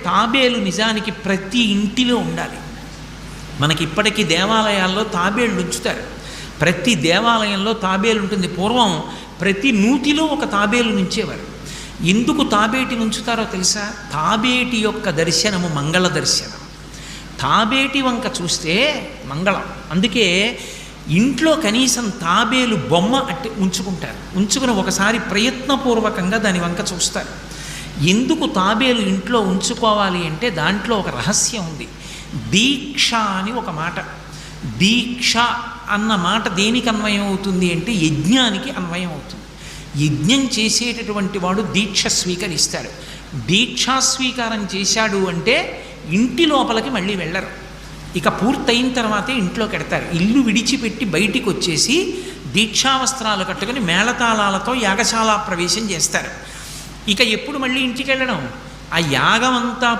తాబేలు నిజానికి ప్రతి ఇంటిలో ఉండాలి. మనకి ఇప్పటికీ దేవాలయాల్లో తాబేళ్ళు ఉంచుతారు. ప్రతి దేవాలయంలో తాబేలు ఉంటుంది. పూర్వం ప్రతి నూతిలో ఒక తాబేలు నుంచేవారు. ఎందుకు తాబేటి ఉంచుతారో తెలుసా? తాబేటి యొక్క దర్శనము మంగళ దర్శనం. తాబేటి వంక చూస్తే మంగళం. అందుకే ఇంట్లో కనీసం తాబేలు బొమ్మ అట్టి ఉంచుకుంటారు. ఉంచుకుని ఒకసారి ప్రయత్నపూర్వకంగా దాని వంక చూస్తారు. ఎందుకు తాబేలు ఇంట్లో ఉంచుకోవాలి అంటే దాంట్లో ఒక రహస్యం ఉంది. దీక్ష అని ఒక మాట. దీక్ష అన్న మాట దేనికి అన్వయం అవుతుంది అంటే యజ్ఞానికి అన్వయం అవుతుంది. యజ్ఞం చేసేటటువంటి వాడు దీక్ష స్వీకరిస్తాడు. దీక్షా స్వీకారం చేశాడు అంటే ఇంటి లోపలికి మళ్ళీ వెళ్ళరు. ఇక పూర్తయిన తర్వాతే ఇంట్లో కడతారు. ఇల్లు విడిచిపెట్టి బయటికి వచ్చేసి దీక్షావస్త్రాలు కట్టుకొని మేళతాళాలతో యాగశాల ప్రవేశం చేస్తారు. ఇక ఎప్పుడు మళ్ళీ ఇంటికి వెళ్ళడం? ఆ యాగం అంతా